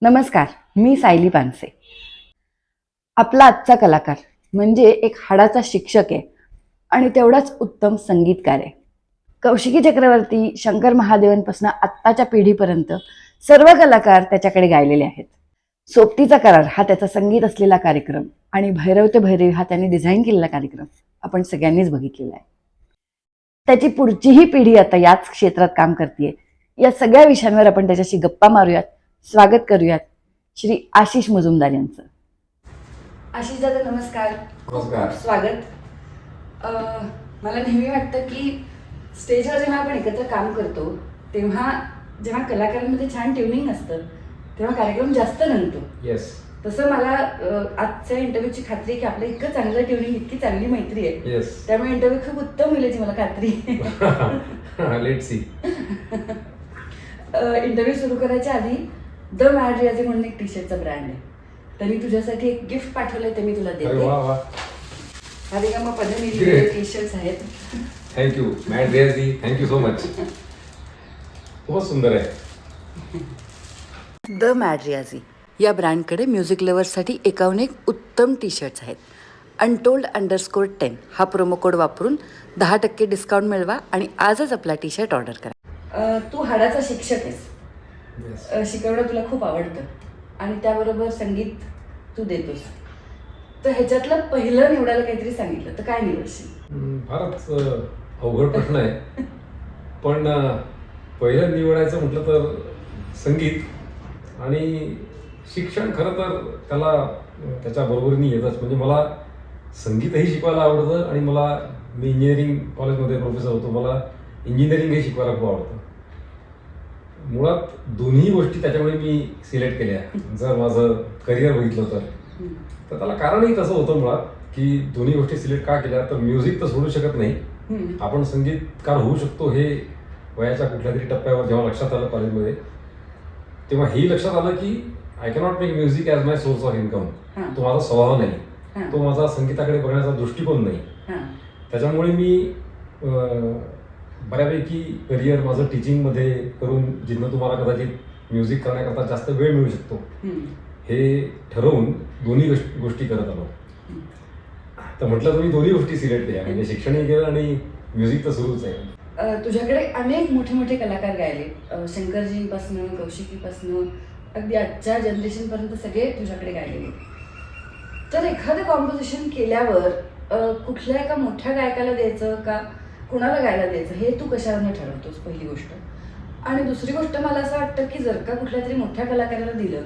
नमस्कार, मी सायली पानसे. आपला आजचा कलाकार म्हणजे एक हाडाचा शिक्षक आहे आणि तेवढाच उत्तम संगीतकार आहे. कौशिकी चक्रवर्ती, शंकर महादेवनपासून आत्ताच्या पिढीपर्यंत सर्व कलाकार त्याच्याकडे गायलेले आहेत. सोबतीचा करार हा त्याचा संगीत असलेला कार्यक्रम आणि भैरव ते भैरवी हा त्याने डिझाईन केलेला कार्यक्रम आपण सगळ्यांनीच बघितलेला आहे. त्याची पुढचीही पिढी आता याच क्षेत्रात काम करते. या सगळ्या विषयांवर आपण त्याच्याशी गप्पा मारूयात. स्वागत करूयात श्री आशिष मुजुमदार यांचं. आशिष दादा नमस्कार. नमस्कार. स्वागत. मला नेहमी वाटतं की स्टेजवर जेव्हा आपण एकत्र काम करतो तेव्हा जेव्हा कलाकारांमध्ये छान ट्युनिंग असतं तेव्हा कार्यक्रम जास्त रंगतो. येस. तसं मला आजच्या इंटरव्ह्यूची खात्री आहे की आपलं इतकं चांगलं ट्युनिंग, इतकी चांगली मैत्री आहे. येस. त्यामुळे इंटरव्ह्यू खूप उत्तम होईल याची मला खात्री आहे. Let's see. इंटरव्ह्यू सुरू करायच्या आधी द मॅड रियाझी म्हणून एक टी शर्टचा ब्रँड आहे. त्यांनी तुझ्यासाठी एक गिफ्ट पाठवलंय ते मी तुला अरे देते. वा वा. हा देखा मग पदमी टी शर्ट्स आहेत. थँक्यू मॅड रियाझी, थँक्यू सो मच. बहुत सुंदर आहे. द मॅड रियाझी या ब्रँडकडे म्युझिक लवर्ससाठी एकाहून एक उत्तम टी शर्ट्स आहेत. untold_10 हा प्रोमो कोड वापरून 10% डिस्काउंट मिळवा आणि आजच आपला टी शर्ट ऑर्डर करा. तू हाडाचा शिक्षक आहेस. शिकवणं तुला खूप आवडतं आणि त्याबरोबर संगीत तू देतोस. तर ह्याच्यातलं पहिलं निवडायला काहीतरी सांगितलं तर काय निवडशील? फारच अवघड प्रश्न आहे. पण पहिलं निवडायचं म्हटलं तर संगीत आणि शिक्षण. खरं तर त्याला त्याच्या बरोबरीने येतच. म्हणजे मला संगीतही शिकवायला आवडतं आणि मी इंजिनिअरिंग कॉलेजमध्ये प्रोफेसर होतो. मला इंजिनिअरिंगही शिकवायला खूप आवडतं. मुळात दोन्ही गोष्टी त्याच्यामुळे मी सिलेक्ट केल्या. जर माझं करिअर बघितलं तर त्याला कारणही तसं होतं मुळात की दोन्ही गोष्टी सिलेक्ट का केल्या. तर म्युझिक तर सोडू शकत नाही. आपण संगीतकार होऊ शकतो हे वयाच्या कुठल्या तरी टप्प्यावर जेव्हा लक्षात आलं कॉलेजमध्ये, तेव्हा हेही लक्षात आलं की I cannot make music as my source of income. तो माझा स्वभाव नाही, तो माझा संगीताकडे बघण्याचा दृष्टिकोन नाही. त्याच्यामुळे मी बऱ्यापैकी करिअर माझं टीचिंगमध्ये करून जिथनं तुम्हाला कदाचित म्युझिक करण्याकरता जास्त वेळ मिळू शकतो हे ठरवून दोन्ही गोष्टी करत आलो. तर म्हटलं तुम्ही दोन्ही गोष्टी सिलेक्ट केल्या, म्हणजे शिक्षणही केलं आणि म्युझिक तर सुरूच आहे. तुझ्याकडे अनेक मोठे मोठे कलाकार गायले. शंकरजींपासनं, कौशिकीपासनं अगदी आजच्या जनरेशनपर्यंत सगळे तुझ्याकडे गायलेले. तर एखादं कॉम्पोजिशन केल्यावर कुठल्या एका मोठ्या गायकाला द्यायचं का कुणाला गायला द्यायचं हे तू कशावरनं ठरवतोस पहिली गोष्ट. आणि दुसरी गोष्ट मला असं वाटतं की जर का कुठल्या तरी मोठ्या कलाकाराला दिलं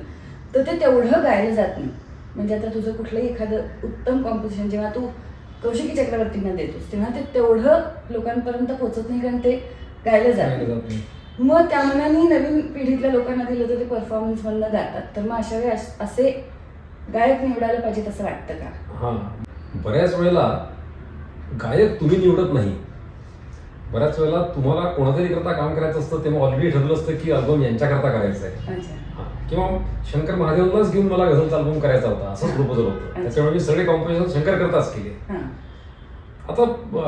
तर ते तेवढं गायलं जात नाही. म्हणजे आता तुझं कुठलंही एखादं उत्तम कॉम्पोजिशन जेव्हा तू कौशिकी चक्रवर्तींना देतोस तेव्हा ते तेवढं लोकांपर्यंत पोहोचत नाही कारण ते गायलं जात नाही. मग त्या मनाने नवीन पिढीतल्या लोकांना दिलं तर ते परफॉर्मन्स मधनं गातात. तर मग अशा वेळी असे गायक निवडायला पाहिजेत असं वाटतं का? हां, बऱ्याच वेळेला गायक तुम्ही निवडत नाही. बऱ्याच वेळेला तुम्हाला कोणातरी करता काम करायचं असतं तेव्हा ऑलरेडी ठरलं असतं की अल्बम यांच्याकरता करायचं आहे. किंवा शंकर महादेवनलाच घेऊन मला गझलचा अल्बम करायचा होता असंच प्रपोजल होतं. त्याच्यामुळे मी सगळे कॉम्पोजिशन शंकर करताच केले. आता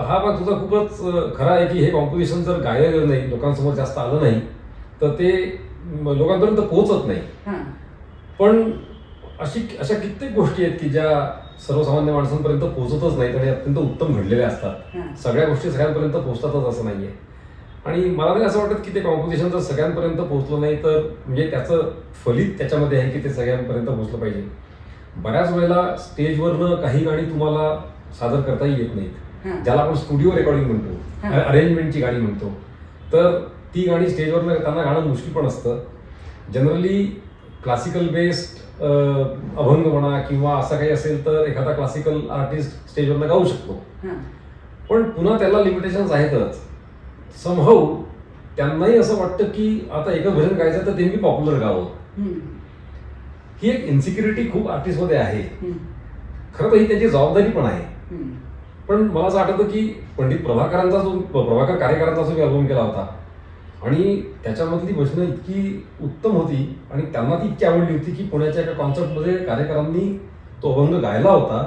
हा भाग तुझा खूपच खरा आहे की हे कॉम्पोजिशन जर गायलं नाही, लोकांसमोर जास्त आलं नाही तर ते लोकांपर्यंत पोहोचत नाही. पण अशा कित्येक गोष्टी आहेत की ज्या सर्वसामान्य माणसांपर्यंत पोहोचतच नाहीत आणि अत्यंत उत्तम घडलेल्या असतात. सगळ्या गोष्टी सगळ्यांपर्यंत पोहोचतातच असं नाहीये. आणि मला नाही असं वाटत की ते कॉम्पोजिशन जर सगळ्यांपर्यंत पोहोचलं नाही तर म्हणजे त्याचं फलित त्याच्यामध्ये आहे की ते सगळ्यांपर्यंत पोहोचलं पाहिजे. बऱ्याच वेळेला स्टेजवरनं काही गाणी तुम्हाला सादर करताही येत नाहीत, ज्याला आपण स्टुडिओ रेकॉर्डिंग म्हणतो, अरेंजमेंटची गाणी म्हणतो. तर ती गाणी स्टेजवरनं त्यांना गाणं मुश्किल पण असतं. जनरली क्लासिकल बेस्ड अभंग म्हणा किंवा असं काही असेल तर एखादा क्लासिकल आर्टिस्ट स्टेजवरनं गाऊ शकतो. पण पुन्हा त्याला लिमिटेशन्स आहेतच. समहाऊ त्यांनाही असं वाटतं की आता एकच भजन गायचं तर ते मी पॉप्युलर गावं. ही एक इन्सिक्युरिटी खूप आर्टिस्टमध्ये आहे. खरं तर ही त्यांची जबाबदारी पण आहे. पण मला असं आठवतं की पंडित प्रभाकर कारेकरांचा जो मी अल्बम केला होता आणि त्याच्यामधली भजनं इतकी उत्तम होती आणि त्यांना ती इतकी आवडली होती की पुण्याच्या एका कॉन्सर्टमध्ये कारेकरांनी तो अभंग गायला होता.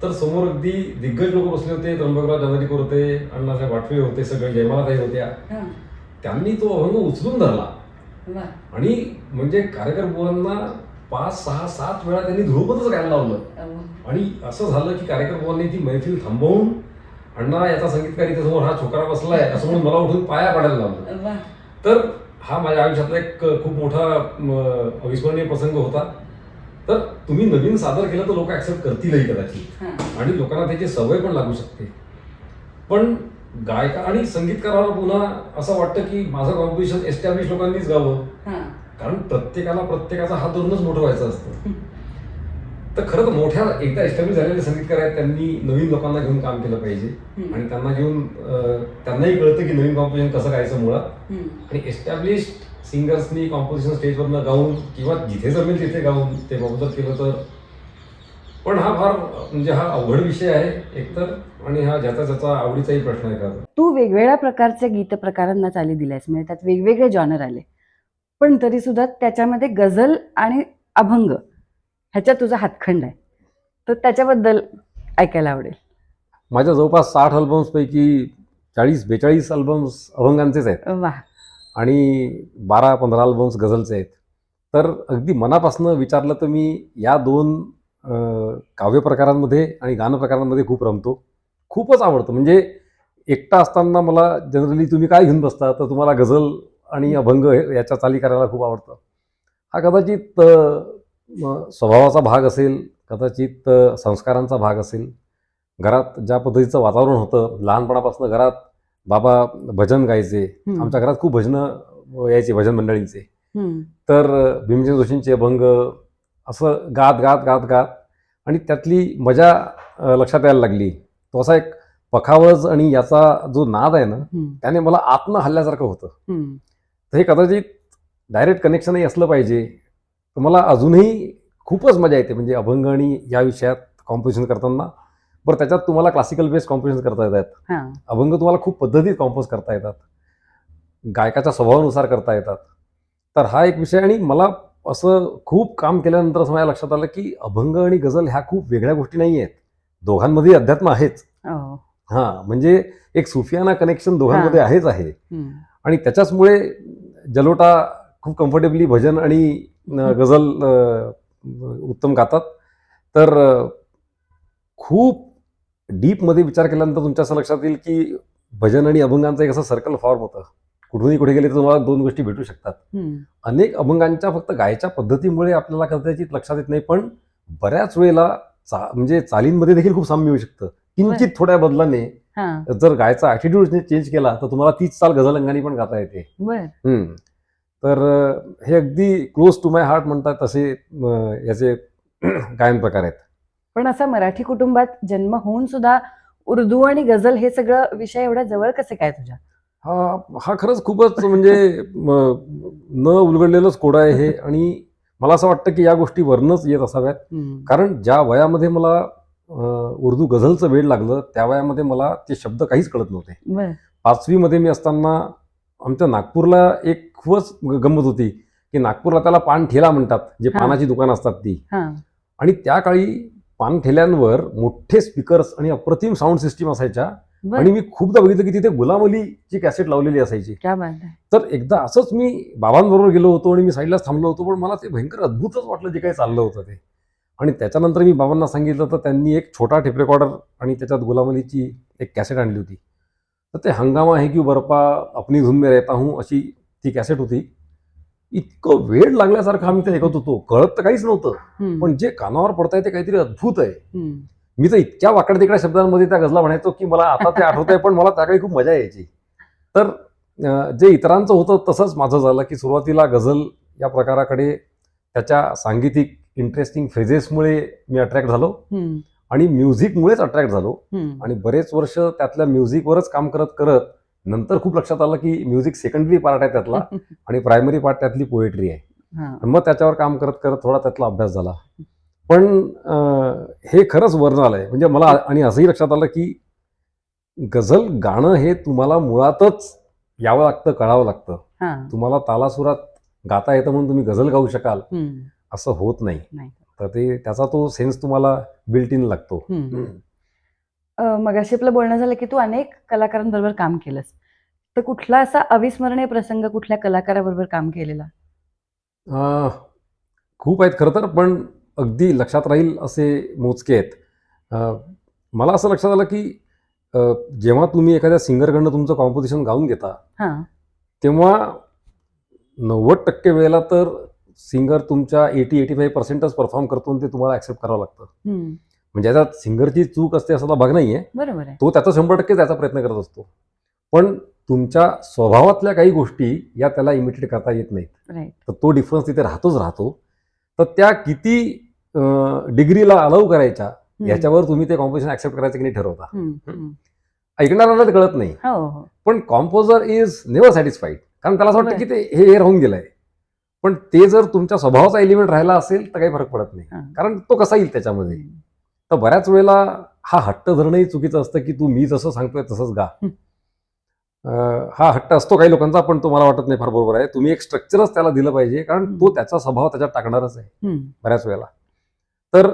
तर समोर अगदी दिग्गज लोक बसले होते. त्र्यंबकराव जानोरीकर होते, अण्णासाहेब वाटवे होते, सगळे जयमालाताई होत्या. त्यांनी तो अभंग उचलून धरला वा. आणि म्हणजे कारेकर बुवांना 5, 6, 7 वेळा त्यांनी ध्रुपदच गायला लावलं. आणि असं झालं की कारेकर बुवांनी ती मैफिल थांबवून अण्णा याचा संगीतकार इथे समोर हा छोकरा बसलाय असं म्हणून मला उठून पाया पडायला लावलं. वा. तर हा माझ्या आयुष्यातला एक खूप मोठा अविस्मरणीय प्रसंग होता. तर तुम्ही नवीन सादर केलं तर लोक ऍक्सेप्ट करतीलही कदाचित, आणि लोकांना त्याची सवय पण लागू शकते. पण गायका आणि संगीतकाराला पुन्हा असं वाटतं की माझं कॉम्पोजिशन एस्टॅब्लिश लोकांनीच गावं, कारण प्रत्येकाला प्रत्येकाचा हात धरूनच मोठं व्हायचं असतं. तर खरं तर मोठ्या एकदा एस्टॅब्लिश झालेले संगीतकार आहेत त्यांनी नवीन लोकांना घेऊन काम केलं पाहिजे, आणि त्यांना घेऊन त्यांनाही कळतं की नवीन कॉम्पोजिशन कसं गायचं मुळात. आणि एस्टॅब्लिश सिंगर्सनी कॉम्पोजिशन स्टेजवरनं गाऊन किंवा जिथे जमेल तिथे गाऊन ते बरोबर केलं तर. पण हा फार म्हणजे हा अवघड विषय आहे एकतर, आणि हा ज्याचा त्याचा आवडीचाही प्रश्न आहे. का तू वेगवेगळ्या प्रकारच्या गीत प्रकारांना चाली दिल्यास, म्हणजे त्यात वेगवेगळे जॉनर आले, पण तरी सुद्धा त्याच्यामध्ये गझल आणि अभंग ह्याच्यात तुझा हातखंड आहे, तर त्याच्याबद्दल ऐकायला आवडेल. माझ्या जवळपास 60 अल्बम्सपैकी 40-42 अल्बम्स अभंगांचेच आहेत, वा. आणि 12-15 अल्बम्स गझलचे आहेत. तर अगदी मनापासून विचारलं तर मी या 2 काव्य प्रकारांमध्ये आणि गाणं प्रकारांमध्ये खूप रमतो. खूपच आवडतं. म्हणजे एकटा असताना मला जनरली तुम्ही काय घेऊन बसता, तर तुम्हाला गझल आणि अभंग याच्या चाली करायला खूप आवडतं. हा कदाचित स्वभावाचा भाग असेल, कदाचित संस्कारांचा भाग असेल. घरात ज्या पद्धतीचं वातावरण होतं, लहानपणापासून घरात बाबा भजन गायचे. आमच्या घरात खूप भजनं यायचे, भजन मंडळींचे. तर भीमसेन जोशींचे अभंग असं गात गात गात गात, आणि त्यातली मजा लक्षात यायला लागली. तो असा एक पखावज आणि याचा जो नाद आहे ना, त्याने मला आतनं हल्ल्यासारखं होतं. तर हे कदाचित डायरेक्ट कनेक्शनही असलं पाहिजे. तर मला अजूनही खूपच मजा येते म्हणजे अभंग आणि या विषयात कॉम्पोजिशन करताना. बरं, त्याच्यात तुम्हाला क्लासिकल बेस्ड कॉम्पोजिशन करता येतात, अभंग तुम्हाला खूप पद्धतीत कॉम्पोज करता येतात, गायकाच्या स्वभावानुसार करता येतात. तर हा एक विषय. आणि मला असं खूप काम केल्यानंतर असं माझ्या लक्षात आलं की अभंग आणि गझल ह्या खूप वेगळ्या गोष्टी नाही आहेत. दोघांमध्ये अध्यात्म आहेच. म्हणजे एक सुफियाना कनेक्शन दोघांमध्ये आहेच आहे. आणि त्याच्याचमुळे जलोटा खूप कम्फर्टेबली भजन आणि गझल उत्तम गातात. तर खूप डीपमध्ये विचार केल्यानंतर तुमच्या असं लक्षात येईल की भजन आणि अभंगांचं एक असं सर्कल फॉर्म होतं. कुठूनही कुठे गेले तर तुम्हाला 2 गोष्टी भेटू शकतात. अनेक अभंगांच्या फक्त गायच्या पद्धतीमुळे आपल्याला कदाचित लक्षात येत नाही, पण बऱ्याच वेळेला म्हणजे चालींमध्ये देखील खूप साम्य येऊ शकतं. किंचित थोड्या बदलाने जर गायचा ॲटिट्यूड चेंज केला तर तुम्हाला तीच चाल गझल अंगाने पण गाता येते. तर हे अगदी क्लोज टू माय हार्ट म्हणतात तसे याचे गायन प्रकार आहेत. पण असा मराठी कुटुंबात जन्म होऊन सुद्धा उर्दू आणि गझल हे सगळं विषय एवढ्या जवळ कसे काय तुझ्या? हा खरंच खूपच म्हणजे न उलगडलेलंच कोड आहे हे. आणि मला असं वाटतं की या गोष्टी वरनच येत असाव्यात, कारण ज्या वयामध्ये मला उर्दू गझलचं वेड लागलं त्या वयामध्ये मला ते शब्द काहीच कळत नव्हते. 5वी मध्ये मी असताना आमच्या नागपूरला एक खूपच गंमत होती की नागपूरला त्याला पान ठेला म्हणतात, जे पानाची दुकानं असतात ती. आणि त्या काळी पान ठेल्यांवर मोठे स्पीकर्स आणि अप्रतिम साऊंड सिस्टीम असायच्या. आणि मी खूपदा बघितलं की तिथे गुलाम अलीची कॅसेट लावलेली असायची. तर एकदा असंच मी बाबांबरोबर गेलो होतो आणि मी साईडलाच थांबलो होतो, पण मला ते भयंकर अद्भुतच वाटलं जे काही चाललं होतं ते. आणि त्याच्यानंतर मी बाबांना सांगितलं तर त्यांनी एक छोटा टेप रेकॉर्डर आणि त्याच्यात गुलाम अलीची एक कॅसेट आणली होती. तर ते हंगामा है की बर्फा अपनी धुन में रहता हूँ अशी ती कॅसेट होती. इतकं वेळ लागल्यासारखं आम्ही ते ऐकत होतो. कळत तर काहीच नव्हतं, पण जे कानावर पडतंय ते काहीतरी अद्भुत आहे. मी तर इतक्या वाकड्या तिकड्या शब्दांमध्ये त्या गझला म्हणायचो की मला आता ते आठवत आहे, पण मला त्या काही खूप मजा यायची. तर जे इतरांचं होतं तसंच माझं झालं की सुरुवातीला गझल या प्रकाराकडे त्याच्या सांगीतिक इंटरेस्टिंग फ्रेजेसमुळे मी अट्रॅक्ट झालो आणि म्युझिकमुळेच अट्रॅक्ट झालो. आणि बरेच वर्ष त्यातल्या म्युझिकवरच काम करत करत नंतर खूप लक्षात आलं की म्युझिक सेकंडरी पार्ट आहे त्यातला आणि प्रायमरी पार्ट त्यातली पोएट्री आहे. मग त्याच्यावर काम करत करत थोडा त्यातला अभ्यास झाला. पण हे खरंच वर्ण आलंय. म्हणजे मला आणि असंही लक्षात आलं की गझल गाणं हे तुम्हाला मुळातच यावं लागतं, कळावं लागतं. तुम्हाला तालासुरात गाता येतं म्हणून तुम्ही गझल गाऊ शकाल असं होत नाही. तर ते त्याचा तो सेन्स तुम्हाला बिल्ट इन लागतो. मगाशी आपलं बोलणं झालं की तू अनेक कलाकारांबरोबर काम केलंस. तर कुठला असा अविस्मरणीय प्रसंग कुठल्या कलाकाराबरोबर काम केलेला? अं, खूप आहेत खरं तर, पण अगदी लक्षात राहील असे मोजके आहेत. अं, मला असं लक्षात आलं की जेव्हा तुम्ही एखाद्या सिंगरकडनं तुमचं कॉम्पोजिशन गाऊन घेता, हां. तेव्हा 90% वेळेला तर सिंगर तुमच्या 80-85%च परफॉर्म करतो आणि ते तुम्हाला ॲक्सेप्ट करावं लागतं. हं. म्हणजे याच्यात सिंगरची चूक असते असा भाग नाही आहे. बरोबर आहे. तो त्याचा 100% त्याचा प्रयत्न करत असतो. पण तुमच्या स्वभावातल्या काही गोष्टी या त्याला इमिटेट करता येत नाहीत. राइट. तर तो डिफरन्स तिथे राहतोच राहतो. तर त्या किती डिग्रीला अलाउ करायच्या याच्यावर तुम्ही ते कॉम्पोजिशन ॲक्सेप्ट करायचं की नाही ठरवता. ऐकणाऱ्याला ते कळत नाही. हो, हो. पण कॉम्पोजर इज नेव्हर सॅटिस्फाईड. कारण त्याला असं वाटतं बरं. की ते हे राहून गेलंय. पण ते जर तुमच्या स्वभावाचा एलिमेंट राहिला असेल तर काही फरक पडत नाही. हां. कारण तो कसा येईल त्याच्यामध्ये. तर बऱ्याच वेळेला हा हट्ट धरणंही चुकीचं असतं की तू मी जसं सांगतोय तसंच गा. हा हट्ट असतो काही लोकांचा, पण तो मला वाटत नाही फार बरोबर आहे. तुम्ही एक स्ट्रक्चरच त्याला दिलं पाहिजे, कारण तो त्याचा स्वभाव त्याच्यात टाकणारच आहे बऱ्याच वेळेला. तर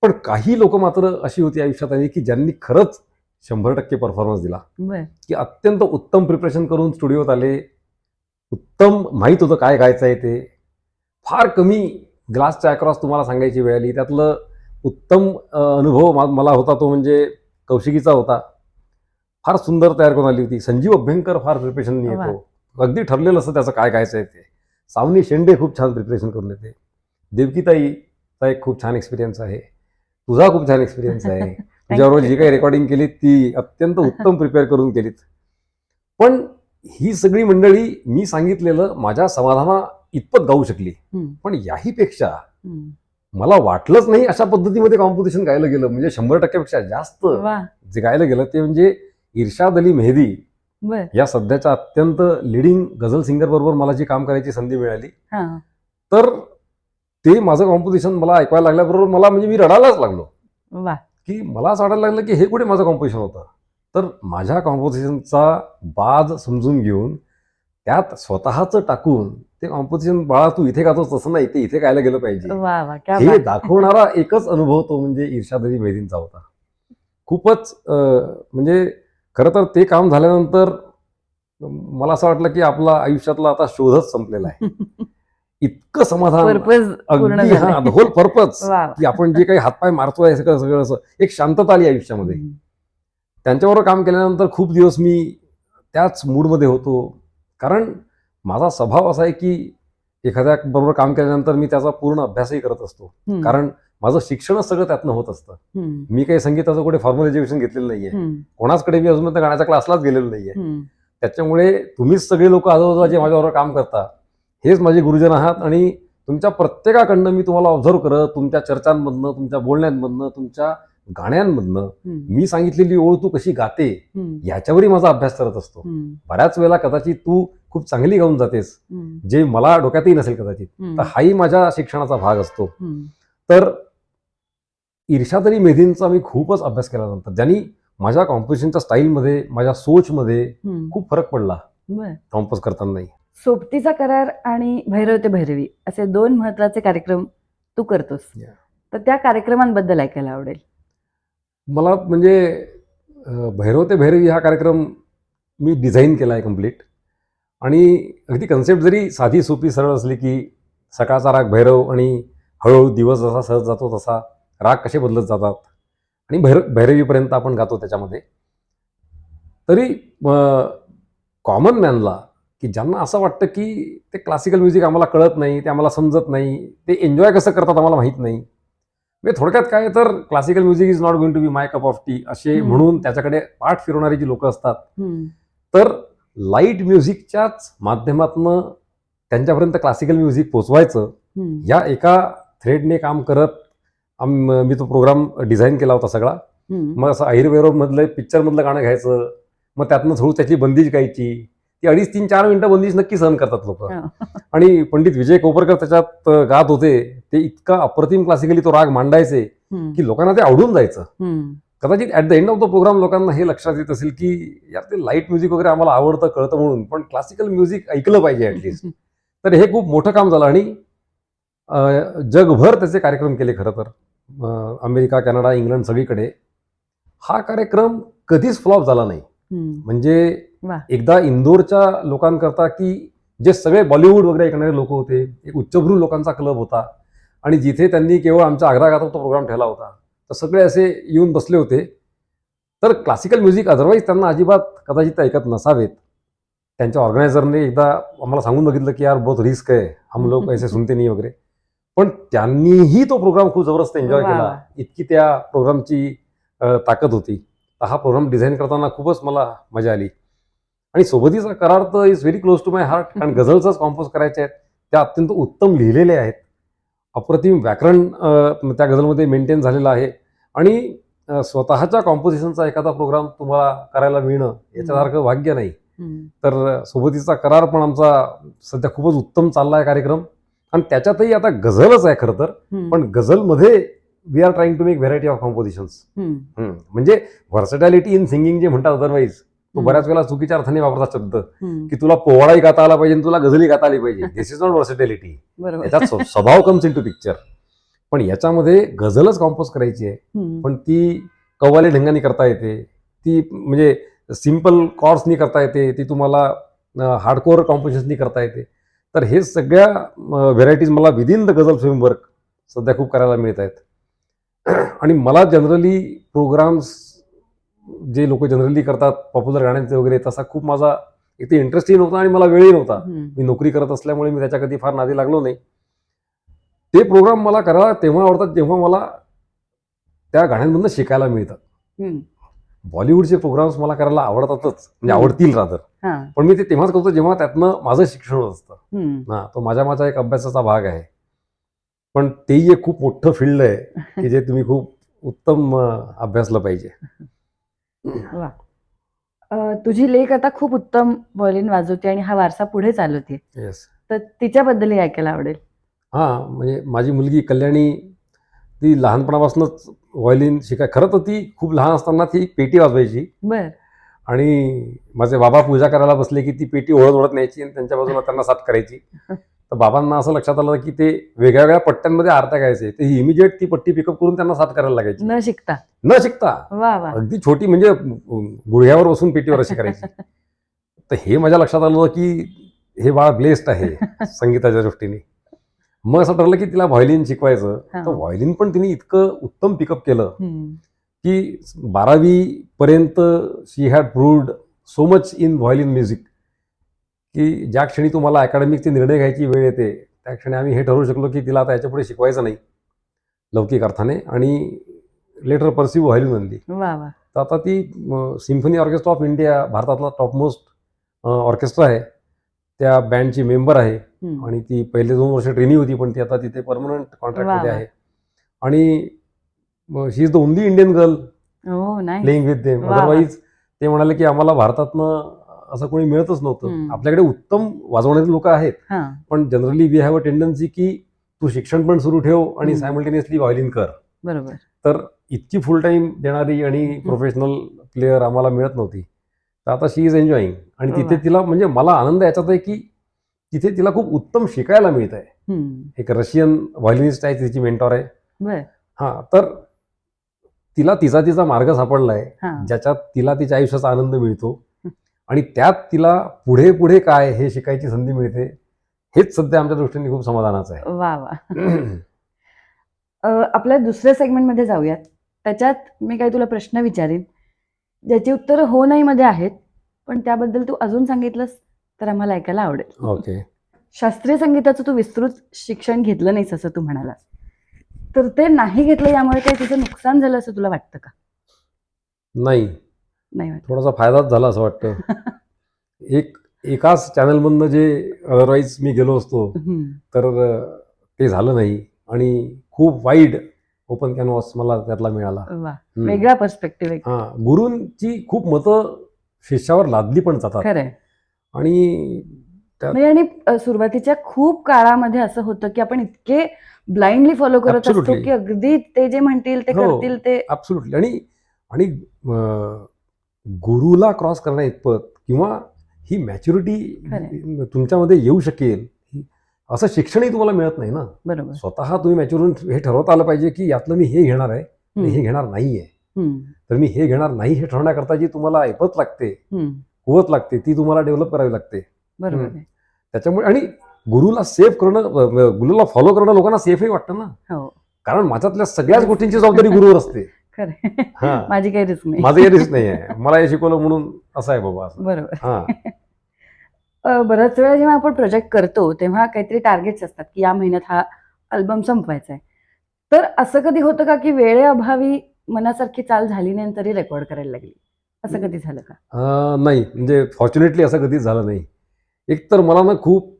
पण काही लोक मात्र अशी होती आयुष्यात आली की ज्यांनी खरंच 100% परफॉर्मन्स दिला, बरं. की अत्यंत उत्तम प्रिपरेशन करून स्टुडिओत आले. उत्तम माहीत होतं काय गायचं आहे ते. फार कमी ग्लासच्या अक्रॉस तुम्हाला सांगायची वेळ आली. त्यातलं उत्तम अनुभव मला होता तो म्हणजे कौशिकीचा होता. फार सुंदर तयार करून आली होती. संजीव अभ्यंकर फार प्रिपरेशन येतो. अगदी ठरलेलं असतं त्याचं काय गायचं आहे ते. सावनी शेंडे खूप छान प्रिपरेशन करून येते. देवकीताईचा एक खूप छान एक्सपिरियन्स आहे. तुझा खूप छान एक्सपिरियन्स आहे. तुझ्याबरोबर जी काही रेकॉर्डिंग केली ती अत्यंत उत्तम प्रिपेअर करून केलीत. पण ही सगळी मंडळी मी सांगितलेलं माझ्या समाधाना इतपत गाऊ शकली. पण याहीपेक्षा मला वाटलंच नाही अशा पद्धतीमध्ये कॉम्पोजिशन गायलं गेलं. म्हणजे 100% पेक्षा जास्त जे गायलं गेलं ते म्हणजे इर्शाद अली मेहदी या सध्याच्या अत्यंत लिडिंग गझल सिंगर बरोबर मला जी काम करायची संधी मिळाली, तर ते माझं कॉम्पोजिशन मला ऐकायला लागल्याबरोबर मला म्हणजे मी रडायलाच लागलो की मला असं वाटायला लागलं की हे कुठे माझं कॉम्पोजिशन होतं. तर माझ्या कॉम्पोजिशनचा बाज समजून घेऊन त्यात स्वतःचं टाकून ते कॉम्पोजिशन, बाळा तू इथे गातोस तसं नाही, ते इथे गायला गेलं पाहिजे हे दाखवणारा एकच अनुभव तो म्हणजे इर्शाद अली मेहदींचा होता. खूपच म्हणजे खरं तर ते काम झाल्यानंतर मला असं वाटलं की आपला आयुष्यातला आता शोधच संपलेला आहे. इतकं समाधान, अगदी होल पर्पज की आपण जे काही हातपाय मारतोय सगळं असं एक शांतता आली आयुष्यामध्ये. त्यांच्याबरोबर काम केल्यानंतर खूप दिवस मी त्याच मूडमध्ये होतो. कारण माझा स्वभाव असा आहे की एखाद्या बरोबर काम केल्यानंतर मी त्याचा पूर्ण अभ्यासही करत असतो. कारण माझं शिक्षणच सगळं त्यातनं होत असतं. मी काही संगीताचं कुठे फॉर्मल एज्युकेशन घेतलेलं नाहीये. कोणाचकडे मी अजून गाण्याच्या क्लासलाच गेलेलो नाहीये. त्याच्यामुळे तुम्हीच सगळे लोक आजूबाजूला जे माझ्याबरोबर काम करता हेच माझे गुरुजन आहात. आणि तुमच्या प्रत्येकाकडनं मी तुम्हाला ऑब्झर्व करत, तुमच्या चर्चांमधनं, तुमच्या बोलण्यांमधनं, तुमच्या गाण्यांमधनं मी सांगितलेली ओळ तू कशी गाते याच्यावरही माझा अभ्यास करत असतो. बऱ्याच वेळेला कदाचित तू खूप चांगली गाऊन जातेस, जे मला डोक्यातही नसेल कदाचित. तर हाही माझ्या शिक्षणाचा भाग असतो. तर इर्शाद अली मेहदींचा मी खूपच अभ्यास केल्यानंतर ज्यांनी माझ्या कॉम्पोजिशनच्या स्टाईलमध्ये, माझ्या सोचमध्ये खूप फरक पडला कॉम्पोज करतानाही. सोबतीचा करार आणि भैरव ते भैरवी असे 2 महत्वाचे कार्यक्रम तू करतोस, तर त्या कार्यक्रमांबद्दल ऐकायला आवडेल. मला म्हणजे भैरव ते भैरवी हा कार्यक्रम मी डिझाईन केला आहे कम्प्लीट. आणि अगदी कन्सेप्ट जरी साधी सोपी सरळ असली की सकाळचा राग भैरव आणि हळूहळू दिवस जसा सहज जातो तसा राग कसे बदलत जातात आणि भैरवीपर्यंत आपण गातो त्याच्यामध्ये. तरी कॉमन मॅनला की ज्यांना असं वाटतं की ते क्लासिकल म्युझिक आम्हाला कळत नाही, ते आम्हाला समजत नाही, ते एन्जॉय कसं करतात आम्हाला माहीत नाही. म्हणजे थोडक्यात काय तर classical music is not going to be my cup of tea असे म्हणून त्याच्याकडे पाठ फिरवणारी जी लोक असतात, तर लाईट म्युझिकच्याच माध्यमातून त्यांच्यापर्यंत क्लासिकल म्युझिक पोचवायचं या एका थ्रेडने काम करत मी तो प्रोग्राम डिझाईन केला होता सगळा. मग असं अहिरवैरव मधलं पिक्चरमधलं गाणं घ्यायचं, मग त्यातनं थोडं त्याची बंदिश गायची. ती 2.5-3-4 मिनिटं बंदिश नक्की सहन करतात लोक. आणि पंडित विजय कोपरकर त्याच्यात गात होते. ते इतका अप्रतिम क्लासिकली तो राग मांडायचे की लोकांना ते आवडून जायचं. कदाचित at the end of the programme लोकांना हे लक्षात येत असेल की यार ते लाईट म्युझिक वगैरे आम्हाला आवडतं कळतं म्हणून, पण क्लासिकल म्युझिक ऐकलं पाहिजे ऍटलिस्ट. तर हे खूप मोठं काम झालं आणि जगभर त्याचे कार्यक्रम केले. खरं तर अमेरिका, कॅनडा, इंग्लंड सगळीकडे हा कार्यक्रम कधीच फ्लॉप झाला नाही. म्हणजे वा. एकदा इंदोरच्या लोकांकरता की जे सगळे बॉलिवूड वगैरे ऐकणारे लोक होते, एक उच्चभ्रू लोकांचा क्लब होता आणि जिथे त्यांनी केवळ आमच्या आग्रागाथा तो प्रोग्राम ठेवला होता, तर सगळे असे येऊन बसले होते. तर क्लासिकल म्युझिक अदरवाईज त्यांना अजिबात कदाचित ऐकत नसावेत. त्यांच्या ऑर्गनायझरने एकदा आम्हाला सांगून बघितलं की यार बहुत रिस्क आहे, हम लोग ऐसे सुनते नाही वगैरे. पण त्यांनीही तो प्रोग्राम खूप जबरदस्त एन्जॉय वा, केला. वा. इतकी त्या प्रोग्रामची ताकद होती. तर हा प्रोग्राम डिझाईन करताना खूपच मला मजा आली. आणि सोबतीचा करार तर is very close to my heart, कारण गझल्सच कॉम्पोज करायचे आहेत. त्या अत्यंत उत्तम लिहिलेले आहेत. अप्रतिम व्याकरण त्या गझलमध्ये मेंटेन झालेलं आहे. आणि स्वतःच्या कॉम्पोजिशनचा एखादा प्रोग्राम तुम्हाला करायला मिळणं याच्यासारखं भाग्य नाही. तर सोबतीचा करार पण आमचा सध्या खूपच उत्तम चालला आहे कार्यक्रम. आणि त्याच्यातही आता गझलच आहे खरं तर, पण गझलमध्ये we are trying to make variety of compositions. म्हणजे व्हर्सटॅलिटी इन सिंगिंग जे म्हणतात अदरवाईज, तो बऱ्याच वेळा चुकीच्या अर्थाने वापरतात शब्द, की तुला पोवाडाही गाता आला पाहिजे, तुला गझलही गाता आली पाहिजे. दिस इज नॉट व्हर्सटॅलिटी. त्याच्यात स्वभाव कम्स इन टू पिक्चर. पण याच्यामध्ये गझलच कॉम्पोज करायची आहे, पण ती कव्वाली ढंगाने करता येते, ती म्हणजे सिम्पल कॉर्ड्सनी करता येते, ती तुम्हाला हार्डकोअर कॉम्पोजिशन्सनी करता येते. तर हे सगळ्या व्हेरायटीज मला विदिन द गझल फ्रेमवर्क सध्या खूप करायला मिळत आहेत. आणि मला जनरली प्रोग्राम्स जे लोक जनरली करतात पॉप्युलर गाण्यांचे वगैरे, तसा खूप माझा इथे इंटरेस्टही नव्हता आणि मला वेळही नव्हता. मी नोकरी करत असल्यामुळे मी त्याच्या कधी फार नादी लागलो नाही. ते प्रोग्राम मला करायला तेव्हा आवडतात जेव्हा मला त्या गाण्यांमधून शिकायला मिळतात. बॉलिवूडचे प्रोग्राम्स मला करायला आवडतातच, म्हणजे आवडतील रादर. पण मी ते तेव्हाच करतो जेव्हा त्यातनं माझं शिक्षण होत असतं. तो माझा एक अभ्यासाचा भाग आहे. पण तेही एक खूप मोठं फील्ड आहे की जे तुम्ही खूप उत्तम अभ्यासलं पाहिजे. वा. तुझी लेक आता खूप उत्तम व्हायोलिन वाजवते आणि हा वारसा पुढे चालवते. येस. तर तिच्याबद्दलही ऐकायला आवडेल. म्हणजे माझी मुलगी कल्याणी, ती लहानपणापासूनच व्हायोलिन खरं तर ती खूप लहान असताना ती पेटी वाजवायची. बर. आणि माझे बाबा पूजा करायला बसले की ती पेटी ओढत ओढत न्यायची आणि त्यांच्या बाजूला त्यांना साथ करायची. तर बाबांना असं लक्षात आलं की ते वेगळ्या वेगळ्या पट्ट्यांमध्ये आरत्या गायचे, ते इमिजिएट ती पट्टी पिकअप करून त्यांना साथ करायला लागायची न शिकता. वा वा. अगदी छोटी, म्हणजे गुडघ्यावर बसून पेटीवर अशी करायची. तर हे माझ्या लक्षात आलं की हे बाळ ब्लेस्ड आहे संगीताच्या दृष्टीने. मग असं ठरलं की तिला व्हायोलिन शिकवायचं. तर व्हायोलिन पण तिने इतकं उत्तम पिकअप केलं की 12वी पर्यंत she had proved so much in violin music की ज्या क्षणी तुम्हाला अकॅडमिकचे निर्णय घ्यायची वेळ येते त्या क्षणी आम्ही हे ठरवू शकलो की तिला आता याच्यापुढे शिकवायचं नाही लौकिक अर्थाने, आणि लेटर परसिव्ह व्हायोलिन बनली. तर आता ती सिम्फनी ऑर्केस्ट्रा ऑफ इंडिया, भारतातला टॉपमोस्ट ऑर्केस्ट्रा आहे, त्या बँडची मेंबर आहे. आणि ती पहिले 2 वर्ष ट्रेनिंग होती, पण ती आता तिथे परमनंट कॉन्ट्रॅक्टमध्ये आहे. आणि she is the only Indian girl playing with them. Otherwise ते म्हणाले की आम्हाला भारतातनं असं कोणी मिळतच नव्हतं. आपल्याकडे उत्तम वाजवणारे लोक आहेत, पण generally we have a tendency की तू शिक्षण पण सुरू ठेव आणि सायमल्टेनियसली व्हायोलिन कर. बरोबर. तर इतकी फुल टाइम देणारी आणि प्रोफेशनल प्लेअर आम्हाला मिळत नव्हती. तर आता शी इज एन्जॉईंग. आणि तिथे तिला, म्हणजे मला आनंद याच्यात आहे की तिथे तिला खूप उत्तम शिकायला मिळत आहे. एक रशियन व्हायोलिनिस्ट आहे, तिची मेंटॉर आहे. तर तिला तिचा मार्ग सापडला आहे ज्याच्यात तिला तिच्या आयुष्याचा आनंद मिळतो आणि त्यात तिला पुढे पुढे काय हे शिकायची संधी मिळते. हेच सध्या आमच्या दृष्टीने खूप समाधानाचं आहे. वा वा. आपल्या दुसऱ्या सेगमेंटमध्ये जाऊयात. त्याच्यात मी काही तुला प्रश्न विचारीन ज्याची उत्तरं हो नाही मध्ये आहेत, पण त्याबद्दल तू अजून सांगितलंस तर आम्हाला ऐकायला आवडेल. ओके. शास्त्रीय संगीताचं तू विस्तृत शिक्षण घेतलं नाहीस असं तू म्हणालास, तर ते नाही घेतलं यामुळे काही तुझं नुकसान झालं असं तुला वाटतं का? नाही, थोडासा फायदाच झाला असं वाटतं. एकाच चॅनलमधनं जे अदरवाईज मी गेलो असतो तर ते झालं नाही. आणि खूप वाईड ओपन कॅनव्हास मला त्यातला मिळाला. वेगळा पर्स्पेक्टिव्ह. गुरूंची खूप मतं शिष्यावर लादली पण जातात. खरंय. आणि सुरुवातीच्या खूप काळामध्ये असं होतं की आपण इतके ब्लाइंडली फॉलो करत असतो की अगदी ते जे म्हणतील ते करतील ते. ऍब्सोल्युटली. आणि गुरुला क्रॉस करण्या इतपत किंवा ही मॅच्युरिटी तुमच्यामध्ये येऊ शकेल असं शिक्षणही तुम्हाला मिळत नाही ना. बरोबर. स्वतः तुम्ही मॅच्युरून हे ठरवता आलं पाहिजे की यातलं मी हे घेणार आहे आणि हे घेणार नाहीये. तर मी हे घेणार नाही हे ठरवण्याकरता जी तुम्हाला ऐपत लागते कुवत लागते ती तुम्हाला डेव्हलप करावी लागते. बरोबर आहे. त्याच्यामुळे आणि गुरुला सेफ करणं, गुरुला फॉलो करणं लोकांना सेफही वाटतं ना. हो, कारण माझ्यातल्या सगळ्याच गोष्टींची जबाबदारी गुरुवर असते. खरं. हा. माझी काही रिस्क नाही. माझं काही रिस्क नाही आहे, मला हे शिकवलं म्हणून असं आहे बाबा असं. बरोबर. हा. बऱ्याच वेळा जेव्हा आपण प्रोजेक्ट करतो तेव्हा काहीतरी टार्गेट्स असतात की या महिन्यात हा अल्बम संपवायचा आहे. तर असं कधी होतं का की वेळेअभावी मनासारखी चाल झाली नाही आणि तरी रेकॉर्ड करायला लागली, असं कधी झालं का? नाही, म्हणजे फॉर्च्युनेटली असं कधीच झालं नाही. एक तर मला ना खूप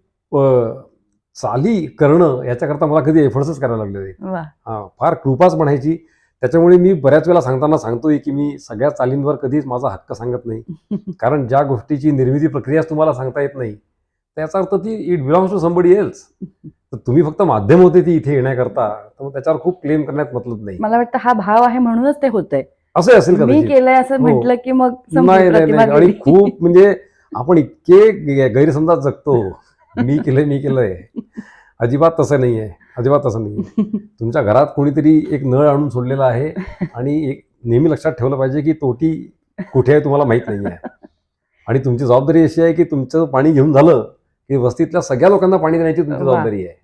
चाली करणं याच्याकरता मला कधी एफर्ट्सच करायला लागले नाही. वा. फार कृपाच म्हणायची. त्याच्यामुळे मी बऱ्याच वेळा सांगताना सांगतोय की मी सगळ्या चालींवर कधीच माझा हक्क सांगत नाही. कारण ज्या गोष्टीची निर्मिती प्रक्रियाच तुम्हाला सांगता येत नाही त्याचा अर्थ ती it belongs to somebody else. तर तुम्ही फक्त माध्यम होते ती इथे येण्याकरता, तर मग त्याच्यावर खूप क्लेम करण्यात मतलब नाही. मला वाटतं हा भाव आहे म्हणूनच ते होतंय. असं असेल मी कदाचित. केलंय असं हो. म्हटलं की मग संपली नाही प्रतिभा आणि गेली. खूप म्हणजे आपण इतके गैरसमजात जगतो, मी केलंय. अजिबात तसं नाही आहे, अजिबात तसं नाही आहे. तुमच्या घरात कोणीतरी एक नळ आणून सोडलेला आहे आणि एक नेहमी लक्षात ठेवलं पाहिजे की तोटी कुठे आहे तुम्हाला माहित नाही आहे. आणि तुमची जबाबदारी अशी आहे की तुमचं पाणी घेऊन झालं की वस्तीतल्या सगळ्या लोकांना पाणी देण्याची तुमची वा. जबाबदारी आहे.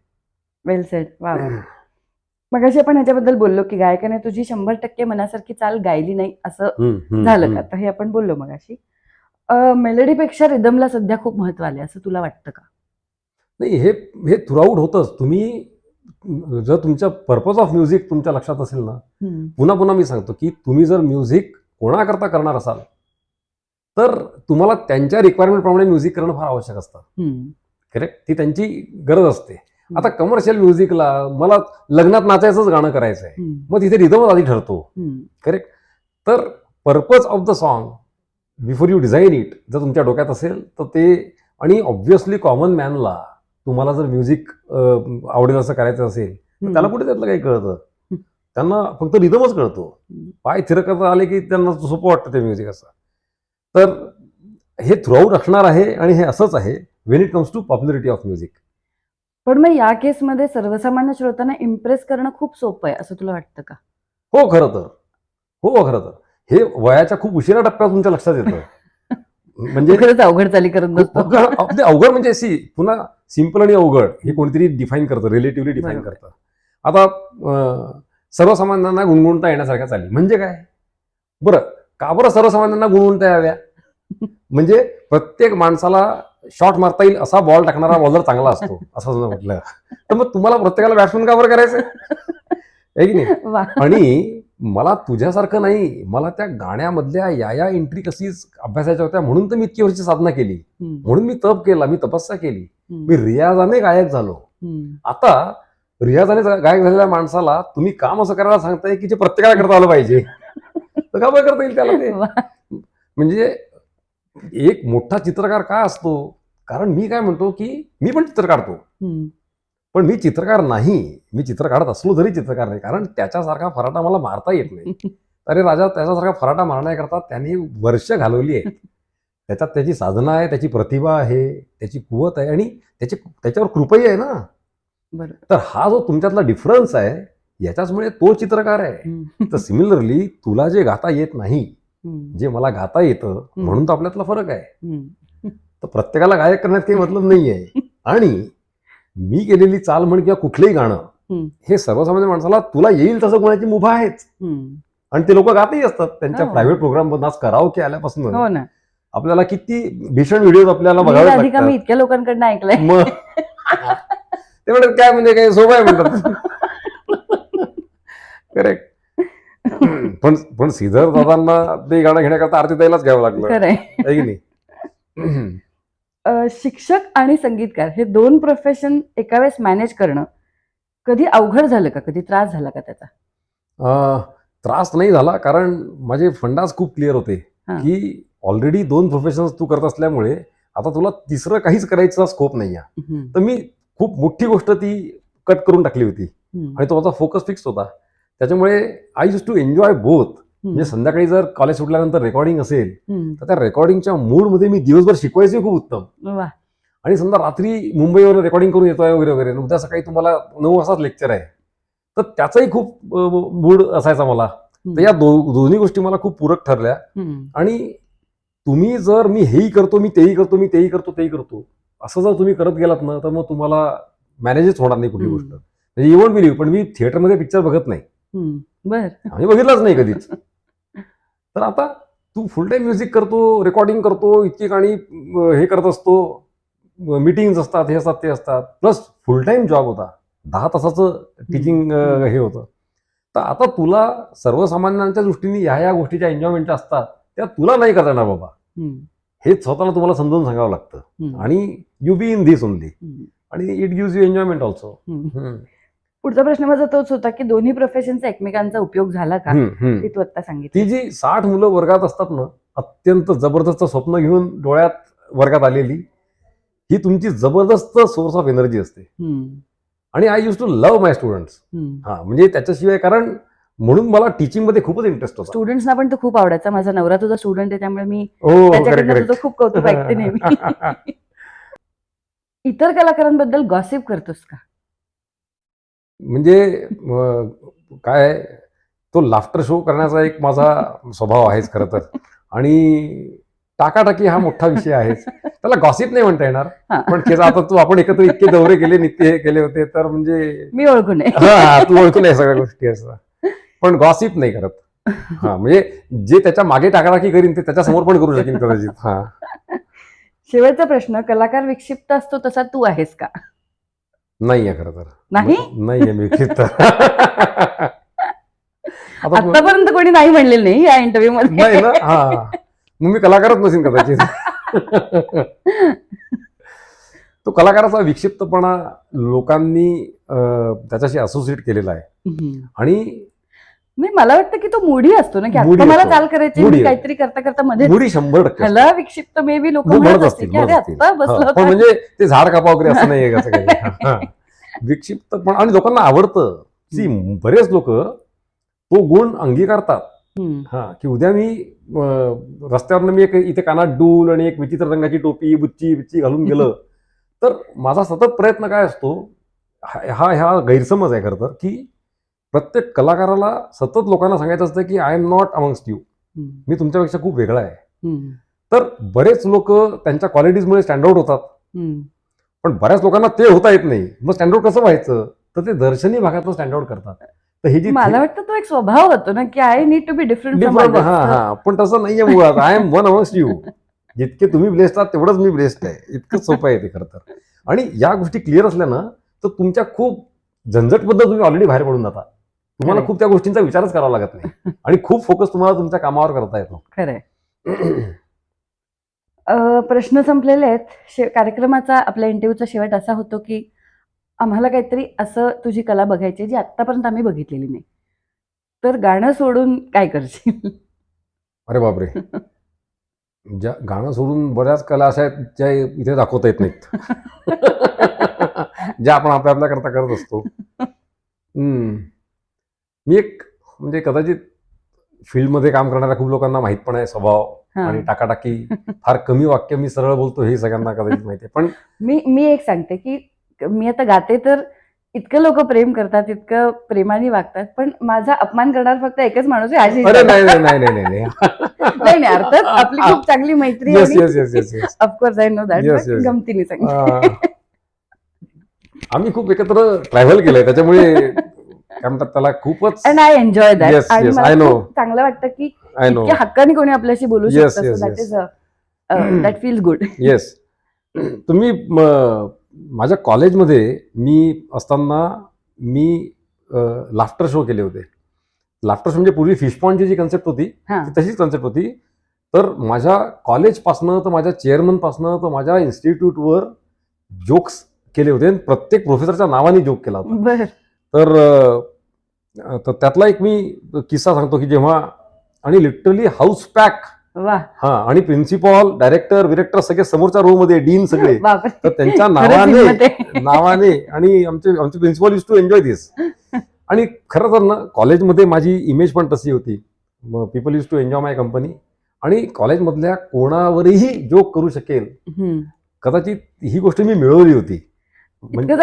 वेल सेड. वा वा. मग अशी आपण ह्याच्याबद्दल बोललो की गायकाने तुझी 100% मनासारखी चाल गायली नाही असं झालं का? तर हे आपण बोललो मग अशी मेलडीपेक्षा रिदमला सध्या खूप महत्व आले असं तुला वाटतं का? नाही, हे हे थ्रूआउट होतंच. तुम्ही जर तुमच्या पर्पज ऑफ म्युझिक तुमच्या लक्षात असेल ना, पुन्हा पुन्हा मी सांगतो की तुम्ही जर म्युझिक कोणाकरता करणार असाल तर तुम्हाला त्यांच्या रिक्वायरमेंटप्रमाणे म्युझिक करणं फार आवश्यक असतं. करेक्ट? ती त्यांची गरज असते. आता कमर्शियल म्युझिकला मला लग्नात नाचायचंच गाणं करायचं आहे, मग तिथे रिदमच आधी ठरतो. करेक्ट? तर purpose of the song before you design it जर तुमच्या डोक्यात असेल तर ते, आणि ऑब्व्हियसली कॉमन मॅनला तुम्हाला जर म्युझिक आवडेल असं करायचं असेल तर त्याला कुठे त्यातलं काही कळतं? त्यांना फक्त रिदमच कळतो. पाय थिरकत आले की त्यांना सोपं वाटतं ते म्युझिक असं. तर हे थ्रूआउट असणार आहे आणि हे असंच आहे when it comes to popularity of music. पण मग या केसमध्ये सर्वसामान्य श्रोत्यांना इम्प्रेस करणं खूप सोपं आहे असं तुला वाटतं का? हो, खरं तर हे वयाच्या खूप उशिरा टप्प्यात तुमच्या लक्षात येतं. म्हणजे खरंच अवघड चाली करत नसतो. अवघड म्हणजे पुन्हा सिंपल आणि अवघड हे कोणतरी डिफाईन करतं, रिलेटिव्हली डिफाईन बरोबर. करतं. आता सर्वसामान्यांना गुणगुणता येण्यासारख्या चाली म्हणजे काय? का बरं सर्वसामान्यांना गुणगुणता याव्या? म्हणजे प्रत्येक माणसाला शॉट मारता येईल असा बॉल टाकणारा बॉलर चांगला असतो असं समजा म्हटलं, तर मग तुम्हाला प्रत्येकाला बॅट्समन का बरं करायचं आहे की नाही? वा. आणि मला तुझ्यासारखं नाही, मला त्या गाण्यामधल्या या इंट्रिकसीज अभ्यासाच्या होत्या म्हणून तर मी इतकी वर्षी साधना केली, म्हणून मी तप केला, मी तपस्या केली, मी रियाजाने गायक झालो. आता रियाजाने गायक झालेल्या माणसाला तुम्ही काम असं करायला सांगताय की जे प्रत्येकाला करता आलं पाहिजे, तर का बरं करता येईल त्याला ते? म्हणजे एक मोठा चित्रकार का असतो? कारण मी काय म्हणतो की मी पण चित्र काढतो, पण मी चित्रकार नाही. मी चित्र काढत असलो तरी चित्रकार नाही, कारण त्याच्यासारखा फराटा मला मारता येत नाही. अरे राजा, त्याच्यासारखा फराटा मारण्याकरता त्यांनी वर्ष घालवली आहे. त्याच्यात त्याची साधना आहे, त्याची प्रतिभा आहे, त्याची कुवत आहे आणि त्याच्यावर कृपाही आहे ना. तर हा जो तुमच्यातला डिफरन्स आहे याच्याचमुळे तो चित्रकार आहे. तर सिमिलरली तुला जे गाता येत नाही, जे मला गाता येतं, म्हणून तर आपल्यातला फरक आहे. तर प्रत्येकाला गायक करण्यात काही मतलब नाही आहे. आणि मी केलेली चाल म्हण किंवा कुठलंही गाणं हे सर्वसामान्य माणसाला तुला येईल तसं कोणाची मुभा आहेच. आणि ते लोक गातही असतात त्यांच्या प्रायव्हेट प्रोग्राम बद्दल. कराओके आल्यापासून आपल्याला किती भीषण व्हिडिओ आपल्याला बघावे लागतात. मी इतक्या लोकांकडनं ऐकलंय. मग ते म्हणतात काय म्हणजे काय सोपं आहे म्हणतात. करेक्ट. पण श्रीधर दादांना ते गाणं घेण्याकरता आरती द्यायलाच घ्यावं लागलं, आहे की नाही? शिक्षक आणि संगीतकार हे दोन प्रोफेशन एका वेळेस मॅनेज करणं कधी अवघड झालं का? कधी त्रास झाला का त्याचा? त्रास नाही झाला, कारण माझे फंडाच खूप क्लिअर होते की ऑलरेडी 2 प्रोफेशन्स तू करत असल्यामुळे आता तुला तिसरं काहीच करायचा स्कोप नाही आहे. तर मी खूप मोठी गोष्ट ती कट करून टाकली होती आणि तो माझा फोकस फिक्स होता. त्याच्यामुळे I use to enjoy both. म्हणजे संध्याकाळी जर कॉलेज सुटल्यानंतर रेकॉर्डिंग असेल तर त्या रेकॉर्डिंगच्या मूडमध्ये मी दिवसभर शिकवायचे खूप उत्तम. आणि समजा रात्री मुंबईवर रेकॉर्डिंग करून येतोय वगैरे वगैरे, उद्या सकाळी तुम्हाला 9 वाजताच लेक्चर आहे, तर त्याचाही खूप मूड असायचा मला. तर या दोन्ही गोष्टी मला खूप पूरक ठरल्या. आणि तुम्ही जर मी हेही करतो, मी तेही करतो, मी तेही करतो, तेही करतो, असं जर तुम्ही करत गेलात ना, तर मग तुम्हाला मॅनेजच होणार नाही कुठली गोष्ट. म्हणजे यू वोंट बिलीव्ह, पण मी थिएटरमध्ये पिक्चर बघत नाही. बर. आम्ही बघितलाच नाही कधीच. तर आता तू फुल टाइम म्युझिक करतो, रेकॉर्डिंग करतो, इतकी गाणी हे करत असतो, मीटिंग्स असतात, हे असतात, ते असतात, प्लस फुल टाइम जॉब होता, 10 तासाचं टीचिंग हे होतं. तर आता तुला सर्वसामान्यांच्या दृष्टीने ह्या गोष्टीच्या एन्जॉयमेंट असतात, त्या तुला नाही करता येणार बाबा. हे स्वतःला तुम्हाला समजून सांगावं लागतं. आणि you be in this only, आणि it gives you enjoyment also. पुढचा प्रश्न माझा तोच होता की दोन्ही प्रोफेशनचा एकमेकांचा उपयोग झाला का, ते तू आता सांगितलं. ती जी 60 मुलं वर्गात असतात ना, अत्यंत जबरदस्त स्वप्न घेऊन डोळ्यात वर्गात आलेली, ही तुमची जबरदस्त सोर्स ऑफ एनर्जी असते. आणि I use to love my students. हा, म्हणजे त्याच्याशिवाय, कारण म्हणून मला टीचिंग मध्ये खूपच इंटरेस्ट होता. स्टुडंट्सना पण तो खूप आवडायचा. माझा नवरा तुझा स्टुडंट आहे, त्यामुळे मी करेक्ट त्याच्याकडनं करेक्ट. तुझं खूप कौतुक ऐकते नेहमी. इतर कलाकारांबद्दल गॉसिप करतोस का? म्हणजे काय आहे, तो लाफ्टर शो करण्याचा एक माझा स्वभाव आहेच खरं तर. आणि टाकाटाकी हा मोठा विषय आहेच. त्याला गॉसिप नाही म्हणता येणार, पण आता आपण एकत्र इतके दौरे केले, नित्य हे केले होते, तर म्हणजे मी ओळखून आहे. हा, तू ओळखून आहे सगळ्या गोष्टी असं, पण गॉसिप नाही करत. हा, म्हणजे जे त्याच्या मागे टाकाटाकी करीन ते त्याच्या समोर पण करू शकेन कदाचित. हा. शेवटचा प्रश्न, कलाकार विक्षिप्त असतो तसा तू आहेस का? नाहीये खरं तर. नाही? नाहीये मी विक्षिप्त. आतापर्यंत कोणी नाही म्हणलेलं नाही या इंटरव्ह्यू मध्ये. नाही ना. हा, मग मी कलाकारच नसेन कदाचित. तो कलाकाराचा विक्षिप्तपणा लोकांनी त्याच्याशी असोसिएट केलेला आहे. आणि नाही, मला वाटतं की तो मूडी असतो ना, की मूडी आता मला असतो. चाल करायची, मूडी मी काहीतरी करता करता मध्ये मुडी 100% ह्याला विक्षिप्त मे बी लोक म्हणत म्हणत असतील, असतील की अरे आता बसलं पण होतं. म्हणजे ते झाड कापा वगैरे असं नाहीये असं काही. हा. विक्षिप्त पण, आणि लोकांना आवडतं. बरेच लोक तो गुण अंगीकारतात. हा, की उद्या मी रस्त्यावरनं मी एक इथे कानात डूल आणि एक विचित्र रंगाची टोपी बुच्ची बिच्ची घालून गेलं, तर माझा सतत प्रयत्न काय असतो, हा गैरसमज आहे खरं तर, की प्रत्येक कलाकाराला सतत लोकांना सांगायचं असतं की I am not amongst you, मी तुमच्यापेक्षा खूप वेगळा आहे. तर बरेच लोक त्यांच्या क्वालिटीजमुळे स्टँडआउट होतात, पण बऱ्याच लोकांना ते होता येत नाही. मग स्टँडआउट कसं व्हायचं, तर ते दर्शनी भागातलं स्टँडआउट करतात. तर ही जी मला वाटतं तो एक स्वभाव होतो ना, की I need to be different. हा, पण तसं नाहीये मुळात. I am one amongst you. जितके तुम्ही ब्लेस्ड आहात तेवढंच मी ब्लेस्ड आहे. इतकंच सोपं आहे ते खरं तर. आणि या गोष्टी क्लिअर असल्या ना, तर तुमच्या खूप झंझटबद्दल तुम्ही ऑलरेडी बाहेर पडून जाता. तुम्हाला खूप त्या गोष्टींचा विचारच करावा लागत नाही, आणि खूप फोकस तुम्हाला तुमच्या कामावर करता येतो. खरंय. प्रश्न संपलेले आहेत. कार्यक्रमाचा, आपल्या इंटरव्ह्यूचा शेवट असा होतो की आम्हाला काहीतरी असं तुझी कला बघायची जी आतापर्यंत आम्ही बघितलेली नाही, तर गाणं सोडून काय करशील? अरे बापरे. ज्या गाणं सोडून बऱ्याच कला अशा आहेत ज्या इथे दाखवता येत नाहीत. ज्या आपण आपल्या करता करत असतो. मी एक, म्हणजे कदाचित फील्डमध्ये काम करणाऱ्या खूप लोकांना माहित पण आहे स्वभाव आणि टाकाटाकी. फार कमी वाक्य मी सरळ बोलतो हे सगळ्यांना कदाचित माहिती आहे. पण मी एक सांगते की मी आता गाते तर इतकं लोक प्रेम करतात, इतकं प्रेमाने वागतात, पण माझा अपमान करणार फक्त एकच माणूस आहे, आशिष. अरे नाही नाही नाही नाही नाही. नाही, अर्थात आपली खूप चांगली मैत्री आहे. ऑफकोर्स आय नो दॅट, गमतीने सांगते. आम्ही खूप एकत्र ट्रॅव्हल केलंय, त्याच्यामुळे काय म्हणतात त्याला, खूपच. And I enjoy that. आणि आय नो, चांगलं वाटतं की इतक्या हक्काने कोणी आपल्याशी बोलू शकतं. That is that feels good. Yes. तुम्ही माझ्या कॉलेजमध्ये मी असताना मी लाफ्टर शो केले होते. लाफ्टर शो म्हणजे पूर्वी फिश पॉइंटची जी कन्सेप्ट होती तशीच कन्सेप्ट होती. तर माझ्या कॉलेजपासनं तर माझ्या चेअरमनपासनं तर माझ्या इन्स्टिट्यूटवर जोक्स केले होते. प्रत्येक प्रोफेसरच्या नावाने जोक केला होता. तर त्यातला एक मी किस्सा सांगतो की जेव्हा, आणि लिटरली हाऊस पॅक. हा, आणि प्रिन्सिपॉल, डायरेक्टर, विरेक्टर सगळे समोरच्या रो मध्ये, डीन सगळे, तर त्यांच्या नावाने आणि आमचे प्रिन्सिपॉल यूज टू एन्जॉय दिस. आणि खरं तर ना, कॉलेजमध्ये माझी इमेज पण तशी होती. People use to enjoy my company. आणि कॉलेजमधल्या कोणावरही जोक करू शकेल, कदाचित ही गोष्ट मी मिळवली होती. म्हणजे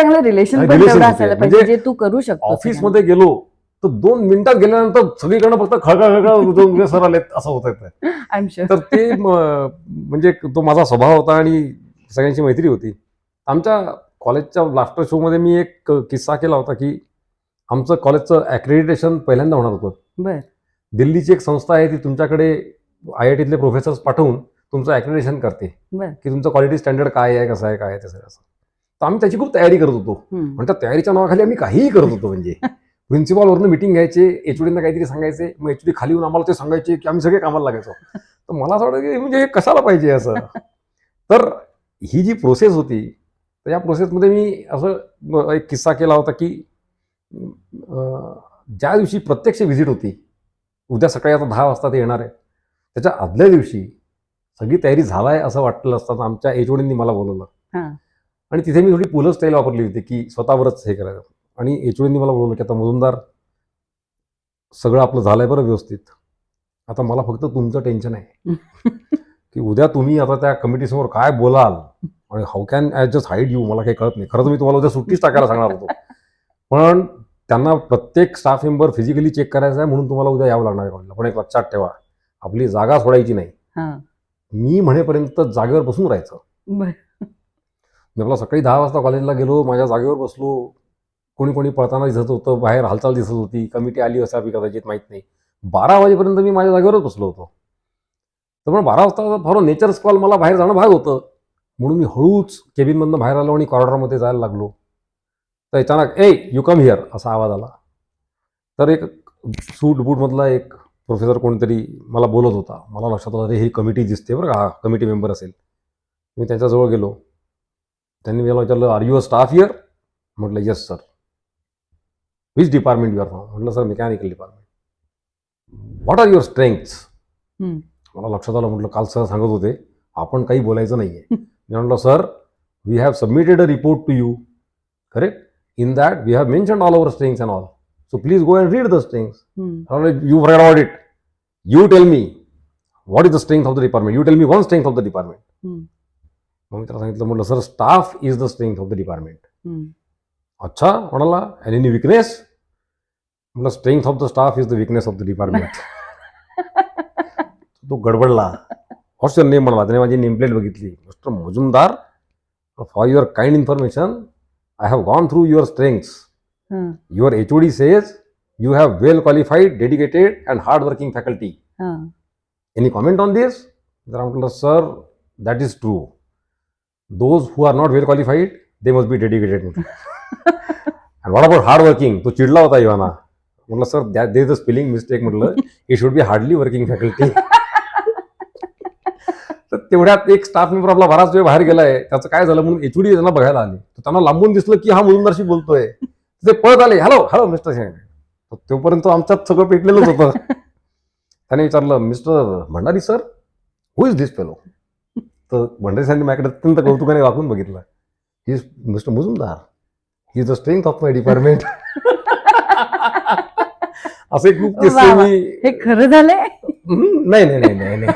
तू करू शकतो. ऑफिसमध्ये गेलो तर 2 मिनिटात गेल्यानंतर सगळीकडनं फक्त खळखळ सर आलेत असं होत येतं. I am sure. तर ते म्हणजे तो माझा स्वभाव होता आणि सगळ्यांची मैत्री होती. आमच्या कॉलेजच्या लाफ्टर शोमध्ये मी एक किस्सा केला होता की आमचं कॉलेजचं ॲक्रेडिटेशन पहिल्यांदा होणार होतं. बर. दिल्लीची एक संस्था आहे ती तुमच्याकडे IITतले प्रोफेसर्स पाठवून तुमचं ॲक्रेडिटेशन करते बर. की तुमचं क्वालिटी स्टँडर्ड काय आहे, कसं आहे, काय आहे, ते सगळं असं. तर आम्ही त्याची खूप तयारी करत होतो. पण त्या तयारीच्या नावाखाली आम्ही काहीही करत होतो. म्हणजे प्रिन्सिपॉलवरनं मिटिंग घ्यायचे, HODना काहीतरी सांगायचे, मग HOD खाली येऊन आम्हाला ते सांगायचे की आम्ही सगळे कामाला लागायचो. तर मला असं वाटतं की म्हणजे हे कशाला पाहिजे असं. तर ही जी प्रोसेस होती तर या प्रोसेसमध्ये मी असं एक किस्सा केला होता की ज्या दिवशी प्रत्यक्ष व्हिजिट होती, उद्या सकाळी आता 10 वाजता ते येणार आहे, त्याच्या आदल्या दिवशी सगळी तयारी झालाय असं वाटलं असताना आमच्या HODनी मला बोलवलं आणि तिथे मी थोडी पुलस स्टाईल वापरली होती की स्वतःवरच हे करायचं. आणि HODनी मला बोलवलं की आता मुजुमदार सगळं आपलं झालंय बरं व्यवस्थित, आता मला फक्त तुमचं टेन्शन आहे की उद्या तुम्ही आता त्या कमिटीसमोर काय बोलाल आणि how can I just hide you, मला काही कळत नाही. खरं तर मी तुम्हाला उद्या सुट्टीच टाकायला सांगणार होतो, पण त्यांना प्रत्येक स्टाफ मेंबर फिजिकली चेक करायचा आहे म्हणून तुम्हाला उद्या यावं लागणार आहे कॉलेजला. पण एक लक्षात ठेवा, आपली जागा सोडायची नाही. मी म्हणेपर्यंत जागेवर बसून राहायचं. मी आपला सकाळी 10 वाजता कॉलेजला गेलो, माझ्या जागेवर बसलो. कोणी कोणी पळताना दिसत होतं, बाहेर हालचाल दिसत होती, कमिटी आली असावी कदाचित, माहीत नाही. 12 वाजेपर्यंत मी माझ्या जागेवरच बसलो होतो. तर मग 12 वाजता फॉर नेचर्स कॉल मला बाहेर जाणं भाग होतं, म्हणून मी हळूच केबिनमधनं बाहेर आलो आणि कॉरिडॉरमध्ये जायला लागलो. तर अचानक यू कम हिअर असा आवाज आला. तर एक सूट बूटमधला एक प्रोफेसर कोणतरी मला बोलत होता. मला लक्षात आलं, अरे ही कमिटी दिसते बरं का, हा कमिटी मेंबर असेल. मी त्यांच्याजवळ गेलो. त्यांनी मला विचारलं, are you a staff here? म्हटलं yes sir. Which department you are from? म्हटलं sir mechanical department. What are your strengths? मला लक्षात आलं. म्हटलं काल सर सांगत होते आपण काही बोलायचं नाही आहे. मी म्हटलं sir, we have submitted a report to you, correct? In that we have mentioned all our strengths and all. So please go and read the strengths. You've read about it. You tell me what is the strength of the department. You tell me one strength of the department. मग मी त्याला सांगितलं, म्हटलं sir staff is the strength of the department. अच्छा म्हणाला, and any weakness? म्हटलं strength of the staff is the weakness of the department. तो गडबडला. व्हॉट्स your name म्हणाला. त्याने माझी नेमप्लेट बघितली. Mister Mujumdar, for your kind information, I have gone through your strengths. Your HOD says you have well qualified, dedicated and hard-working faculty. Any comment on this? Sir, that is true. Those who are not well qualified, they must be dedicated. And what about hard-working? तो चिडला होता इवाना. म्हटलं sir, there is a spelling mistake. म्हटलं it should be hardly working faculty. तर तेवढ्यात एक staff member आपला बराच वेळ बाहेर गेलाय, त्याचं काय झालं म्हणून HOD त्यांना बघायला आले. तर त्यांना लांबून दिसलं की हा मुजुमदारशी बोलतोय. ते पळत आले, हॅलो हॅलो मिस्टर शेंग. तोपर्यंत आमच्यात सगळं पेटलेलंच होतं. त्याने विचारलं, mister Bhandari sir, who is this fellow? तर भंडारी सरांनी माझ्याकडे अत्यंत कौतुकाने वाकून बघितलं. He is mister Mujumdar, he is the strength of my department. असे खूप किस्से मी. हे खरं झालंय? नाही नाही नाही नाही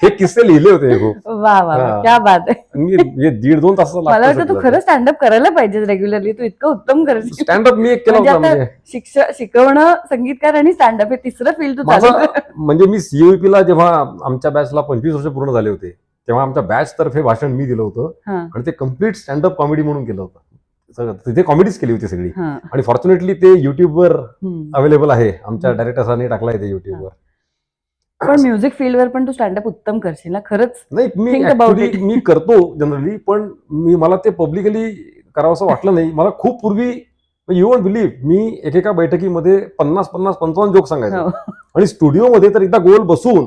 हे किस्से लिहिले होते खूप. वा वा, क्या बात आहे. मी 1.5-2 तास मला वाटतं तू खरं स्टँडअप करायला पाहिजे रेग्युलरली. तू इतकं उत्तम करशील. स्टँडअप मी एक केला होता. म्हणजे शिकवणं, संगीतकार आणि स्टँडअप हे तिसरं फील्ड तू चालू. म्हणजे मी CUEP ला जेव्हा आमच्या बॅचला 25 वर्ष पूर्ण झाले होते तेव्हा आमच्या बॅच तर्फे भाषण मी दिलं होतं आणि ते कम्प्लीट स्टँडअप कॉमेडी म्हणून केलं होतं. तिथे कॉमेडीच केली होती सगळी. आणि फॉर्च्युनेटली ते युट्यूबवर अवेलेबल आहे. आमच्या डायरेक्टरने टाकलाय ते युट्यूबवर. पण म्युझिक फील्डवर पण तू स्टँडअप उत्तम करशील ना खरंच. नाही, मी करतो जनरली, पण मला ते पब्लिकली करावं असं वाटलं नाही. मला खूप पूर्वी, यू वोंट बिलीव्ह, मी एकेका बैठकीमध्ये 50-55 जोक सांगायचो आणि स्टुडिओमध्ये तर एकदा गोल बसून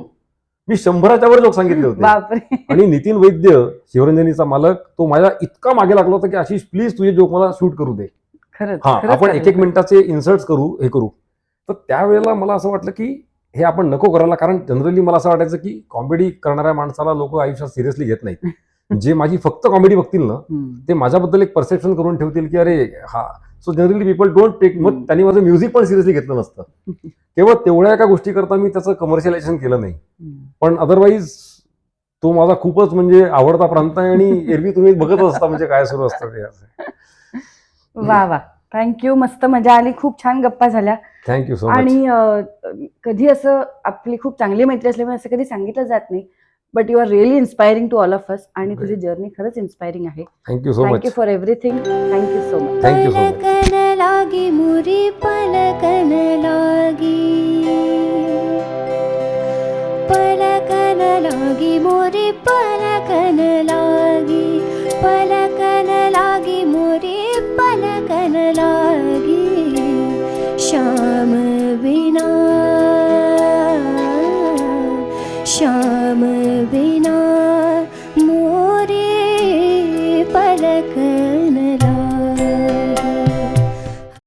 मी 100च्या वर जोक सांगितले होते. आणि नितीन वैद्य, शिवरंजनीचा मालक, तो माझ्या इतका मागे लागला होता की आशिष प्लीज तुझे जोक मला शूट करू दे, आपण 1-1 मिनिटाचे इन्सर्ट्स करू, हे करू. तर त्यावेळेला मला असं वाटलं की हे आपण नको करायला. कारण जनरली मला असं वाटायचं की कॉमेडी करणाऱ्या माणसाला लोक आयुष्यात सिरियसली घेत नाहीत. जे माझी फक्त कॉमेडी बघतील ना ते माझ्याबद्दल एक परसेप्शन करून ठेवतील की अरे हा. So generally people don't take. मग त्यांनी माझं म्युझिक पण सिरियसली घेतलं नसतं. केवळ तेवढ्या एका गोष्टी करता मी त्याचं कमर्शियलायझेशन केलं नाही. पण अदरवाईज तो माझा खूपच म्हणजे आवडता प्रांत आहे आणि एरवी तुम्ही बघत असता म्हणजे काय सुरू असतं ते. वा वा, थँक्यू. मस्त मजा आली, खूप छान गप्पा झाल्या. Thank you so much. आणि कधी असं आपली खूप चांगली मैत्री असल्यामुळे असं कधी सांगितलं जात नाही, but you are really inspiring to all of us. आणि तुझी जर्नी खरंच इन्स्पायरिंग आहे. Thank you so much. Thank you for everything. Thank you so much. Thank you so much. पलकन लागी मुरी पलकन लागी, पलकन लागी मोरी पलकन लागी, पलकन लागी मोरी पलकन लागी. श्याम बिना, श्याम बिना